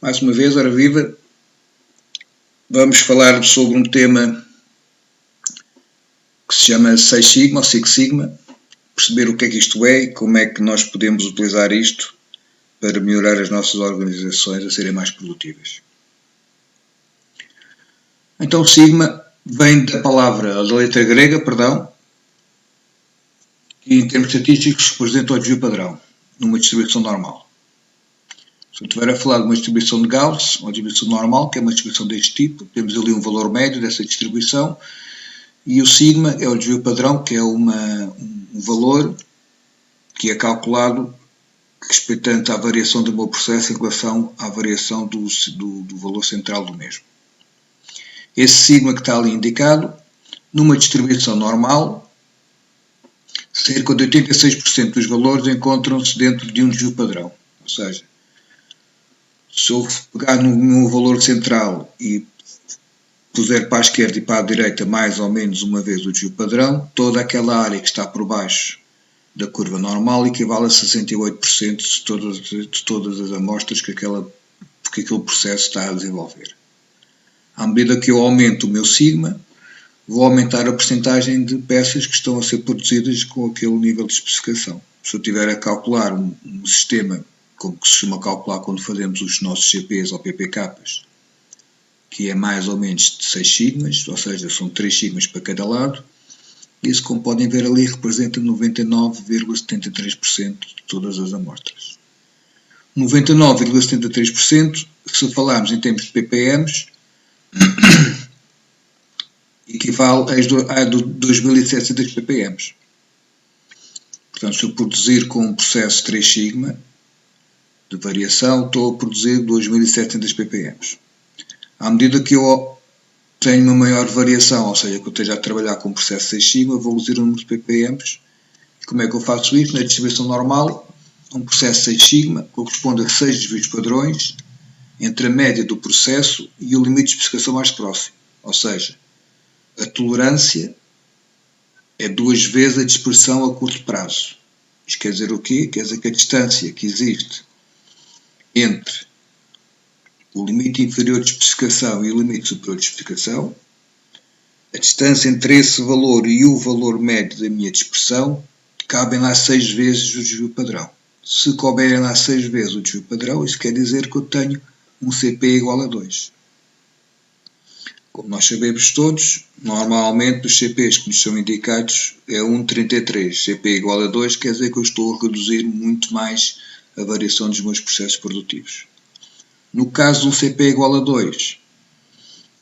Mais uma vez, ora viva, vamos falar sobre um tema que se chama 6 Sigma ou Six Sigma, perceber o que é que isto é e como é que nós podemos utilizar isto para melhorar as nossas organizações a serem mais produtivas. Então, Sigma vem da letra grega, que em termos estatísticos representa o desvio padrão, numa distribuição normal. Se eu estiver a falar de uma distribuição de Gauss, uma distribuição normal, que é uma distribuição deste tipo, temos ali um valor médio dessa distribuição, e o sigma é o desvio padrão, que é um valor que é calculado respeitante à variação do meu processo em relação à variação do valor central do mesmo. Esse sigma que está ali indicado, numa distribuição normal, cerca de 86% dos valores encontram-se dentro de um desvio padrão. Ou seja, se eu pegar no valor central e puser para a esquerda e para a direita mais ou menos uma vez o desvio padrão, toda aquela área que está por baixo da curva normal equivale a 68% de todas as amostras que aquele processo está a desenvolver. À medida que eu aumento o meu sigma, vou aumentar a percentagem de peças que estão a ser produzidas com aquele nível de especificação. Se eu estiver a calcular um sistema, como se costuma calcular quando fazemos os nossos CPs ou PPKs, que é mais ou menos de 6 sigmas, ou seja, são 3 sigmas para cada lado, isso, como podem ver ali, representa 99,73% de todas as amostras. 99,73%, se falarmos em termos de ppms, equivale a 2.700 ppm. Portanto, se eu produzir com um processo 3 sigma de variação, estou a produzir 2.700 ppm. À medida que eu tenho uma maior variação, ou seja, que eu esteja a trabalhar com um processo 6 sigma, vou reduzir o número de ppm. E como é que eu faço isso? Na distribuição normal, um processo 6 sigma corresponde a 6 desvios padrões entre a média do processo e o limite de especificação mais próximo. Ou seja, a tolerância é 2 vezes a dispersão a curto prazo. Isto quer dizer o quê? Quer dizer que a distância que existe entre o limite inferior de especificação e o limite superior de especificação, a distância entre esse valor e o valor médio da minha dispersão, cabem lá 6 vezes o desvio padrão. Se couberem lá 6 vezes o desvio padrão, isso quer dizer que eu tenho um CP igual a 2. Como nós sabemos todos, normalmente os CPs que nos são indicados é 1,33. CP igual a 2 quer dizer que eu estou a reduzir muito mais a variação dos meus processos produtivos. No caso de um CP igual a 2,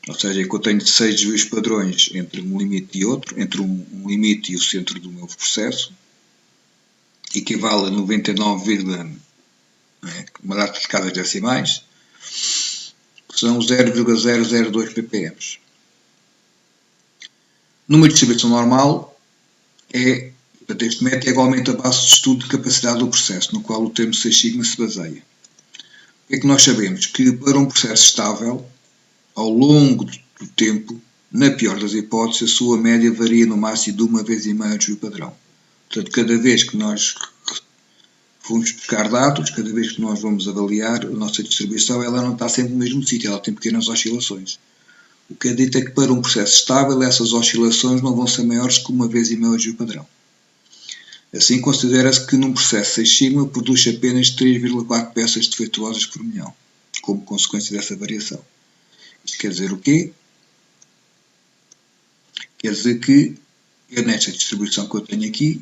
ou seja, que eu tenho 6 desvios padrões entre um limite e outro, entre um limite e o centro do meu processo, equivale a 99, uma data de cada decimais, são 0,002 ppm. Numa distribuição normal, este método é igualmente a base de estudo de capacidade do processo, no qual o termo 6 sigma se baseia. O que é que nós sabemos? Que para um processo estável, ao longo do tempo, na pior das hipóteses, a sua média varia no máximo de 1,5 vezes o desvio padrão. Portanto, cada vez que nós vamos buscar dados, cada vez que nós vamos avaliar a nossa distribuição, ela não está sempre no mesmo sítio, ela tem pequenas oscilações. O que dito é que para um processo estável, essas oscilações não vão ser maiores que 1,5 vezes o desvio padrão. Assim, considera-se que num processo 6 sigma produz apenas 3,4 peças defeituosas por milhão, como consequência dessa variação. Isto quer dizer o quê? Quer dizer que eu, nesta distribuição que eu tenho aqui,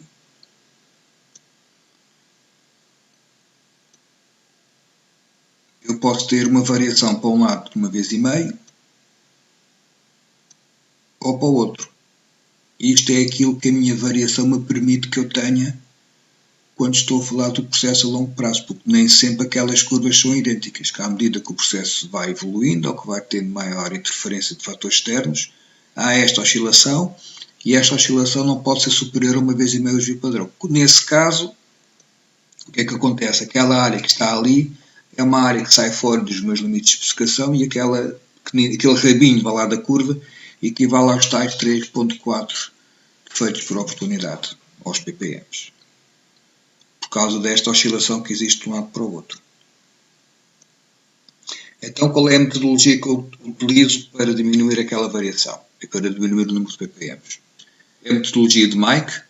eu posso ter uma variação para um lado de 1,5 vezes ou para o outro. Isto é aquilo que a minha variação me permite que eu tenha quando estou a falar do processo a longo prazo, porque nem sempre aquelas curvas são idênticas, que à medida que o processo vai evoluindo ou que vai tendo maior interferência de fatores externos, há esta oscilação e esta oscilação não pode ser superior a 1,5 vezes o desvio padrão. Nesse caso, o que é que acontece? Aquela área que está ali é uma área que sai fora dos meus limites de especificação e aquele rabinho lá da curva equivale aos tais 3,4 defeitos por oportunidade, aos ppms, por causa desta oscilação que existe de um lado para o outro. Então, qual é a metodologia que eu utilizo para diminuir aquela variação e para diminuir o número de ppms? É a metodologia de Mike.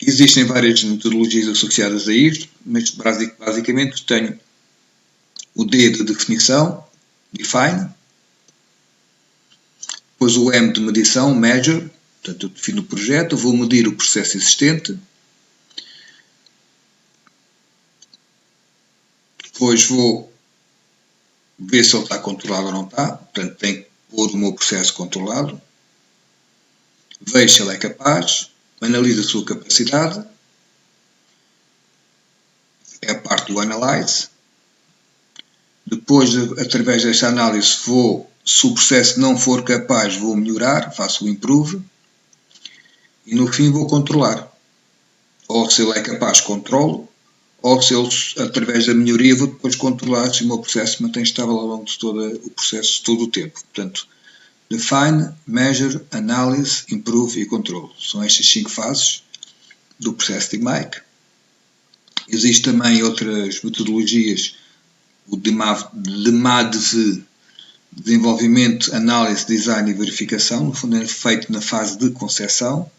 Existem várias metodologias associadas a isto, mas basicamente tenho o D de definição, define, depois o M de medição, measure, portanto eu defino o projeto, vou medir o processo existente, depois vou ver se ele está controlado ou não está, portanto tenho que pôr o meu processo controlado, vejo se ele é capaz, analiso a sua capacidade, é a parte do analyze, depois através desta análise se o processo não for capaz, vou melhorar, faço o improve, e no fim vou controlar, ou se ele é capaz, controlo, ou se ele, através da melhoria, vou depois controlar se o meu processo se mantém estável ao longo de todo o processo, todo o tempo. Portanto, define, measure, analyze, improve e control. São estas 5 fases do processo de Mike. Existem também outras metodologias, o DMADV, desenvolvimento, análise, design e verificação, no fundo é feito na fase de concepção.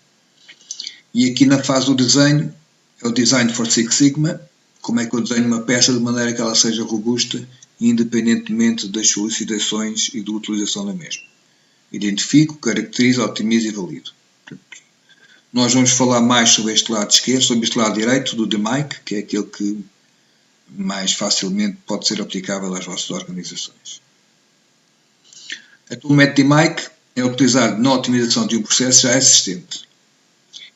E aqui na fase do desenho, é o Design for Six Sigma, como é que eu desenho uma peça de maneira que ela seja robusta, independentemente das solicitações e da utilização da mesma. Identifico, caracterizo, otimizo e valido. Portanto, nós vamos falar mais sobre este lado esquerdo, sobre este lado direito do DMAIC, que é aquele que mais facilmente pode ser aplicável às vossas organizações. Então, o método DMAIC é utilizado na otimização de um processo já existente.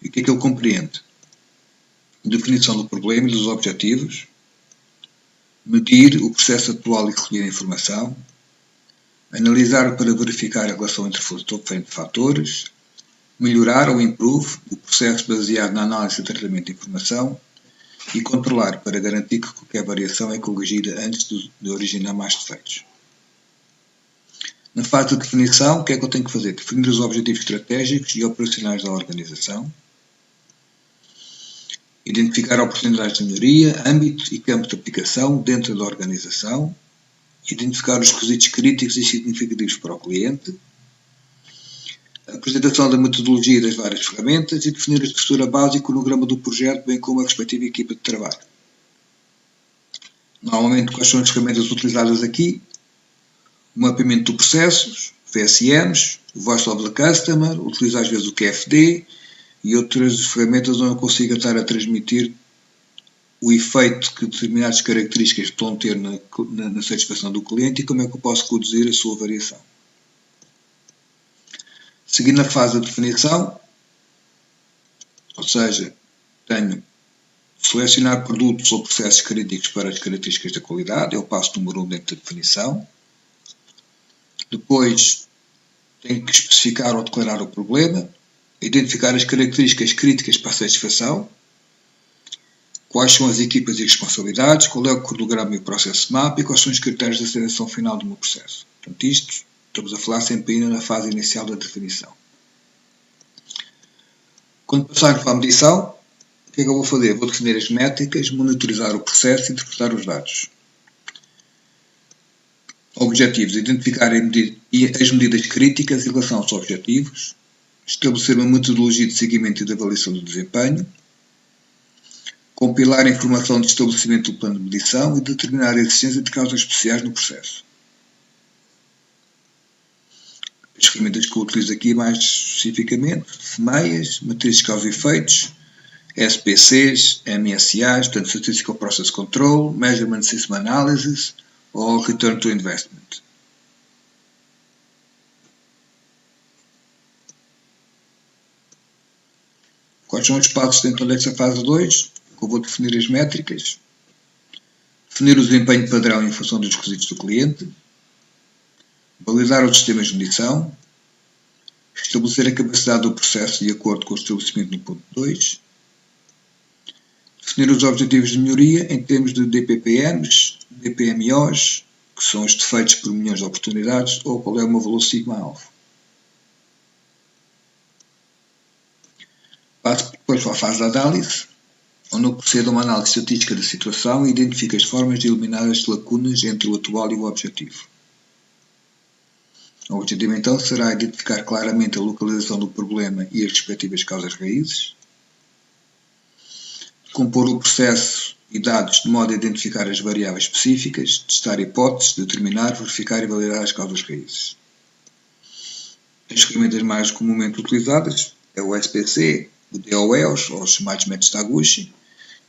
E o que é que ele compreende? Definição do problema e dos objetivos, medir o processo atual e recolher a informação, analisar para verificar a relação entre fatores, melhorar ou improve o processo baseado na análise e tratamento de informação e controlar para garantir que qualquer variação é corrigida antes de originar mais defeitos. Na fase de definição, o que é que eu tenho que fazer? Definir os objetivos estratégicos e operacionais da organização, identificar oportunidades de melhoria, âmbito e campo de aplicação dentro da organização, identificar os requisitos críticos e significativos para o cliente, a apresentação da metodologia das várias ferramentas e definir a estrutura básica e o cronograma do projeto, bem como a respectiva equipa de trabalho. Normalmente, quais são as ferramentas utilizadas aqui? O mapeamento de processos, VSMs, o Voice of the Customer, utilizo às vezes o QFD, e outras ferramentas onde eu consigo estar a transmitir o efeito que determinadas características estão a ter na satisfação do cliente e como é que eu posso reduzir a sua variação. Seguindo a fase de definição, ou seja, tenho selecionar produtos ou processos críticos para as características da qualidade, é o passo número 1 dentro da definição. Depois, tenho que especificar ou declarar o problema, identificar as características críticas para a satisfação, quais são as equipas e responsabilidades, qual é o cronograma e o processo map e quais são os critérios de seleção final do meu processo. Portanto, isto estamos a falar sempre ainda na fase inicial da definição. Quando passar para a medição, o que é que eu vou fazer? Vou definir as métricas, monitorizar o processo e interpretar os dados. Objetivos: identificar as medidas críticas em relação aos objetivos, estabelecer uma metodologia de seguimento e de avaliação do desempenho, compilar a informação de estabelecimento do plano de medição e determinar a existência de causas especiais no processo. As ferramentas que eu utilizo aqui mais especificamente, FMEIAs, matrizes de causa e efeitos, SPCs, MSAs, portanto Statistical Process Control, Measurement System Analysis ou Return to Investment. Quais são os passos dentro desta fase 2? Eu vou definir as métricas, definir o desempenho padrão em função dos requisitos do cliente, validar os sistemas de medição, estabelecer a capacidade do processo de acordo com o estabelecimento no ponto 2, definir os objetivos de melhoria em termos de DPPMs, DPMOs, que são os defeitos por milhões de oportunidades, ou qual é o meu valor sigma-alvo. Passo depois para a fase de análise, onde procede a uma análise estatística da situação e identifica as formas de eliminar as lacunas entre o atual e o objetivo. O objetivo, então, será identificar claramente a localização do problema e as respectivas causas raízes, compor o processo e dados de modo a identificar as variáveis específicas, testar hipóteses, determinar, verificar e validar as causas raízes. As ferramentas mais comumente utilizadas é o SPC, o DOE, os chamados métodos Taguchi,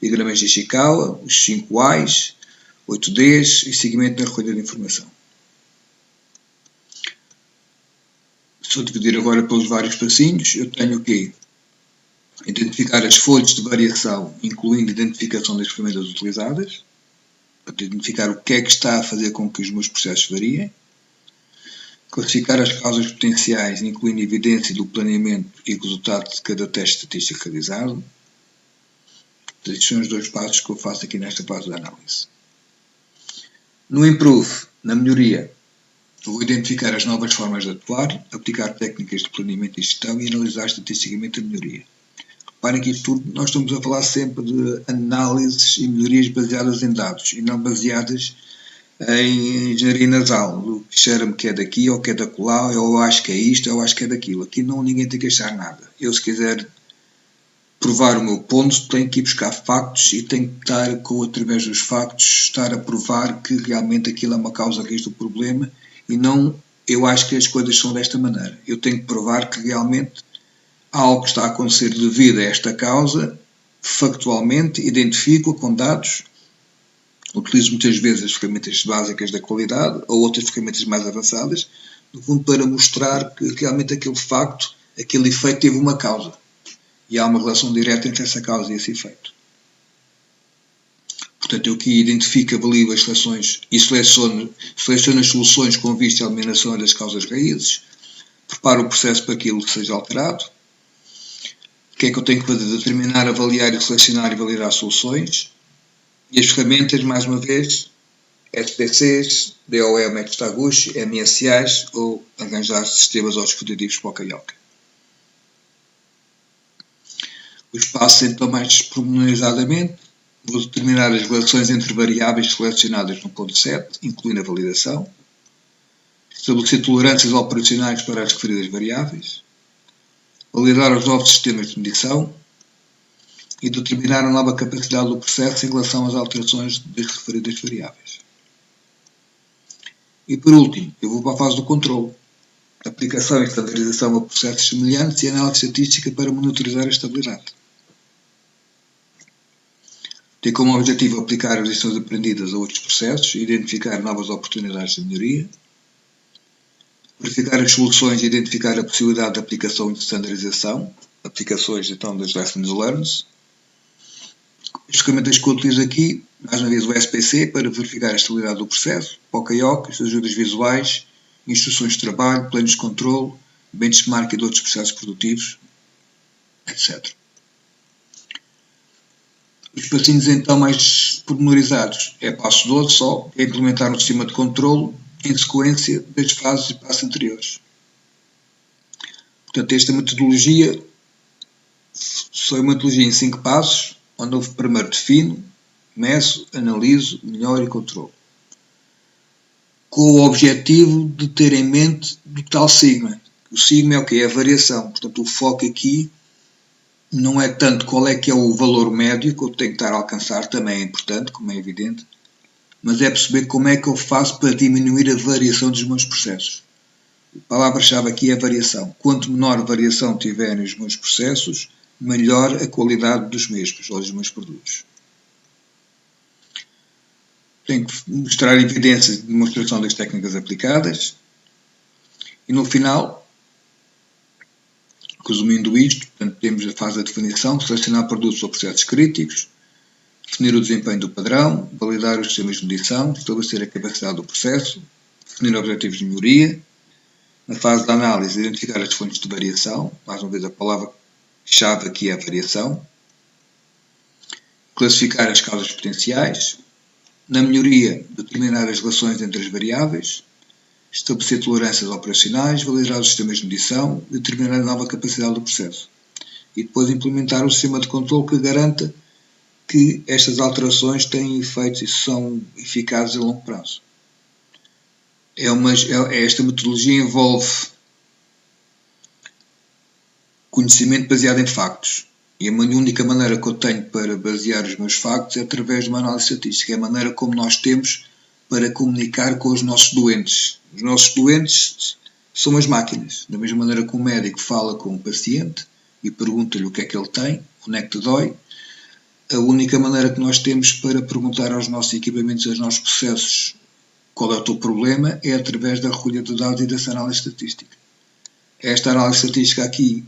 diagramas de Ishikawa, os 5 Whys, 8 Ds e seguimento da recolha de informação. Se eu dividir agora pelos vários passinhos, eu tenho que identificar as folhas de variação, incluindo a identificação das ferramentas utilizadas, para identificar o que é que está a fazer com que os meus processos variem, classificar as causas potenciais, incluindo a evidência do planeamento e resultado de cada teste estatístico realizado. Estes são os 2 passos que eu faço aqui nesta fase de análise. No Improve, na melhoria, eu vou identificar as novas formas de atuar, aplicar técnicas de planeamento e gestão e analisar estatisticamente a melhoria. Reparem que isto tudo, nós estamos a falar sempre de análises e melhorias baseadas em dados e não baseadas em engenharia nasal, do que cheira-me que é daqui ou que é da colar, ou eu acho que é isto, ou eu acho que é daquilo. Aqui não, ninguém tem que achar nada. Eu, se quiser provar o meu ponto, tenho que ir buscar factos e tenho que estar, através dos factos, estar a provar que realmente aquilo é uma causa raiz do problema e não, eu acho que as coisas são desta maneira. Eu tenho que provar que realmente algo que está a acontecer devido a esta causa, factualmente, identifico-a com dados. Utilizo muitas vezes as ferramentas básicas da qualidade ou outras ferramentas mais avançadas, no fundo para mostrar que realmente aquele facto, aquele efeito teve uma causa. E há uma relação direta entre essa causa e esse efeito. Portanto, eu aqui identifico, avalio as relações e seleciono as soluções com vista à eliminação das causas raízes, preparo o processo para que aquilo seja alterado. O que é que eu tenho que fazer? Determinar, avaliar, selecionar e validar soluções. E as ferramentas, mais uma vez, SPCs, DOE, métodos Taguchi, MSAs ou arranjar sistemas ou dispositivos para o Carioca. Os passos, então, mais pormenorizadamente, vou determinar as relações entre variáveis selecionadas no ponto 7, incluindo a validação, estabelecer tolerâncias operacionais para as referidas variáveis, validar os novos sistemas de medição e determinar a nova capacidade do processo em relação às alterações das referidas variáveis. E por último, eu vou para a fase do controle, aplicação e estandarização a processos semelhantes e análise estatística para monitorizar a estabilidade. Tem como objetivo aplicar as lições aprendidas a outros processos e identificar novas oportunidades de melhoria, verificar as soluções e identificar a possibilidade de aplicação e de standardização, aplicações então das lessons learned. As ferramentas que eu utilizo aqui, mais uma vez o SPC para verificar a estabilidade do processo, POCAIOC, as ajudas visuais, instruções de trabalho, planos de controle, benchmark de outros processos produtivos, etc. Os passinhos então mais pormenorizados é passo 12 só, é implementar um sistema de controle em sequência das fases e passos anteriores. Portanto, esta metodologia é uma metodologia em 5 passos, onde eu primeiro defino, meço, analiso, melhoro e controlo. Com o objetivo de ter em mente do tal sigma. O sigma é o quê? É a variação. Portanto, o foco aqui não é tanto qual é que é o valor médio que eu tenho que estar a alcançar, também é importante, como é evidente, mas é perceber como é que eu faço para diminuir a variação dos meus processos. A palavra-chave aqui é variação. Quanto menor variação tiverem os meus processos, melhor a qualidade dos mesmos, ou dos meus produtos. Tenho que mostrar evidências de demonstração das técnicas aplicadas. E no final, resumindo isto, portanto, temos a fase da definição, selecionar produtos ou processos críticos, definir o desempenho do padrão, validar os sistemas de medição, estabelecer a capacidade do processo, definir objetivos de melhoria. Na fase da análise, identificar as fontes de variação, mais uma vez a palavra-chave aqui é a variação. Classificar as causas potenciais. Na melhoria, determinar as relações entre as variáveis, estabelecer tolerâncias operacionais, validar os sistemas de medição, determinar a nova capacidade do processo. E depois implementar um sistema de controle que garanta que estas alterações têm efeitos e são eficazes a longo prazo. Esta metodologia envolve conhecimento baseado em factos. E a única maneira que eu tenho para basear os meus factos é através de uma análise estatística. É a maneira como nós temos para comunicar com os nossos doentes. Os nossos doentes são as máquinas. Da mesma maneira que um médico fala com um paciente e pergunta-lhe o que é que ele tem, onde é que te dói, a única maneira que nós temos para perguntar aos nossos equipamentos, aos nossos processos, qual é o teu problema, é através da recolha de dados e dessa análise estatística. Esta análise estatística aqui,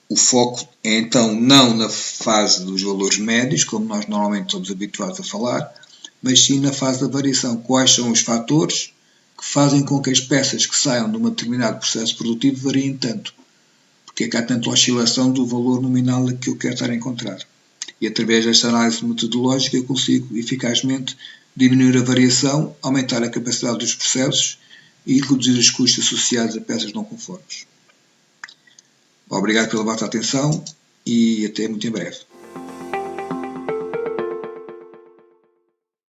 o foco é então não na fase dos valores médios, como nós normalmente somos habituados a falar, mas sim na fase da variação. Quais são os fatores que fazem com que as peças que saiam de um determinado processo produtivo variem tanto? Porque é que há tanta oscilação do valor nominal que eu quero estar a encontrar. E através desta análise metodológica eu consigo eficazmente diminuir a variação, aumentar a capacidade dos processos e reduzir os custos associados a peças não conformes. Obrigado pela vossa atenção e até muito em breve.